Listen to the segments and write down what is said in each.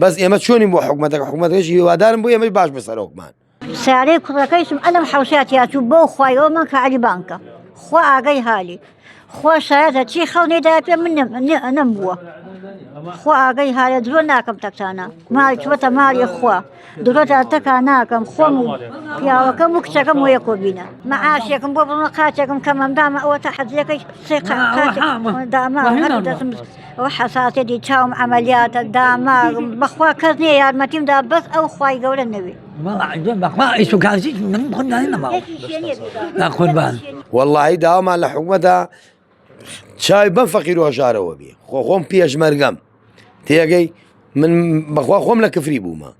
بەس ئێمە چۆنین بۆ حکوومەتەکە حکوومەتەکەشی هیوادارم بۆ ئێمەی باش بەسەرۆکمان سارەی کوڕەکەیشم ئەلم حوسات یاچوو بۆ خوایەوە من کە عەلی بانکە خوا ئاگەی حالی خوا شایەتە چی خەونێدا پێ من نەمبووە خوا ئاگەی حالە درۆ ناکەم تەکتانە ماڵی چوەتە ماڵی خوا درۆتە تەکا ناکەم خۆم و پیاوەکەم و کچەکەم و یەکۆ بینە مەعاشێکم بۆ بڕۆ قاچێکم کەمەم دامە ئەوە تا حەزیەکەی داما دەسم ئەوە حەساسێتی چاوم عەمەلیاتە داماغم بەخوا کەس نییە یارمەتیمدا بەس ئەو خوای گەورە نەوێ واللهی داوامان لە حکوومەتە چاوی بەم فەقیر و هەژارەوە بێ خۆم پێشمەرگەم تێگەی من بەخوا خۆم لە کفری بوومە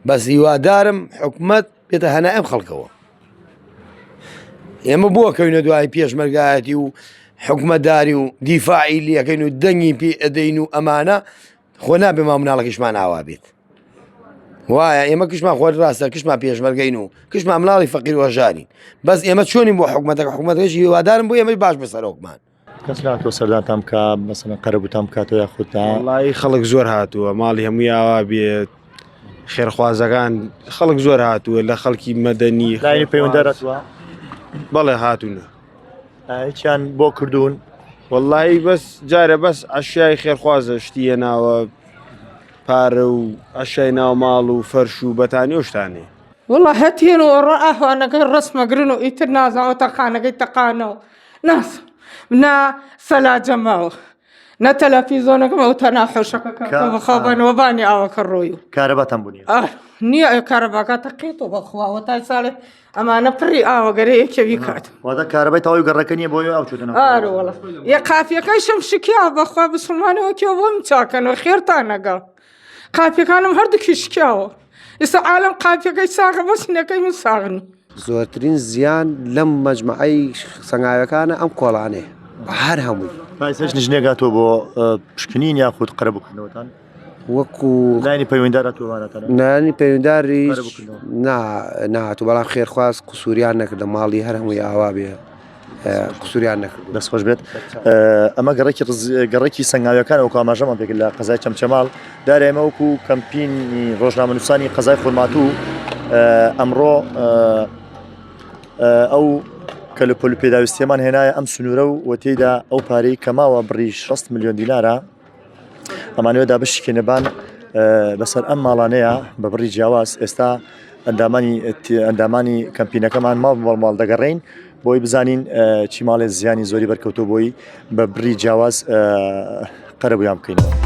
بەس هیوادارم حکوومەت بێتە هەنا ئەم خەڵکەوە ئێمە بووە کەوینە دوای پێشمەرگایەتی و حکوومەتداری و دیفاعی لەکەین و دەنگی پێ ئەدەین و ئەمانە خۆ نابێ ما مناڵەکەشمان ئاوا بێت وایە ئێمە کشمان خۆت ڕاستە کشمان پێشمەرگەین و کشمان ملاڵی فەقیر و هەژارین بەس ئێمە چۆنین بۆ حکوومەتەکە حکوومەتەکەشی هیوادارم بۆ ئێمەی باش بەسەرۆکمان کەس ناتوە سەردانتان بکە مەسەڵەن قەرەبووتان بکاتەوە یاخودتا وەڵی خەڵک زۆر هاتووە ماڵی هەمووی ئاوا بێت خێرخوازەکان خەڵک زۆر هاتووە لە خەڵکی مەدەنی لاینی پەیوەنددارەتوە بەڵێ هاتوونە هیچیان بۆ کردوون وەڵی بەس جارە بەس ئەشیای خێرخوازە شتیە ناوە پارە و ئەشای ناو ماڵ و فەرش و بەتانی و شتانێ والله هەتێنەوە ڕائەوانەکەی ڕسمەگرن و ئیتر نازانەوە تەقانەکەی تەقانەوە ناس نا سەلاجەماوە نە تەلەڤیزۆنەکەمەوە تەنا حۆشەکەکە بەخەوبەنەوە بانی ئاوەکە ڕۆی و کارەباتان بوونیە نییە کارەباکە تەقێتەوە بەخواوە تای ساڵێ ئەمانە پڕی ئاوەگەرە یەکێوی کات واتە کارەبای تەواوی گەڕەکە نییە بۆ ئەو چوتنە ئارەوەڵە یە قافیەکەیشم شکیا بەخوا بسڵمانەوە کێ بۆم چاکەنەوە خێرتان نەگەڵ قافیەکانم هەردووکی شکیاوە ئێستا عالەم قافیەکەی ساغە بەس سینەکەی من ساغنی زۆرترین زیان لەم مەجموعەی سەنگاوەکانە ئەم کۆڵانێ هەر هەمووی پایسەش نژنێگاتۆ بۆ پشکنین یاخود قەرەبووکردنەوەتان وەکو لاینی پەیوەنددارەتوانەتەنە نانی پەیوەندداریش نهاتوو بەڵام خێرخواست قسووریان نەکردە ماڵی هەر هەمووی ئاوا بێ قسووریان نەکرد دەستخۆش بێت ئەمە گەڕێکی سەنگاویەکان وەکو ئاماژەمان پێکرد لە قەزای چەمچەماڵ دارە ئێمە وەکو کەمپینی ڕۆژنامەنووسانی قەزای خورماتوو ئەمڕۆ ئەو کە لە پۆل پێداویستیەمان هێنایە ئەم سنوورە و وەتێیدا ئەو پارەی کەماوە بڕی 6 ملیۆن دینارە ئەمانەوە دابشکێنەبان بەسەر ئەم ماڵانەیە بە بڕی جیاواز ئێستا ئەندامانی کەمپینەکەمان ماڵ دەگەڕین بۆی بزانین چی ماڵێ زیانی زۆری بەرکەوتۆ بۆی بە بڕی جیاواز قەرەبوویان بکەینەوە.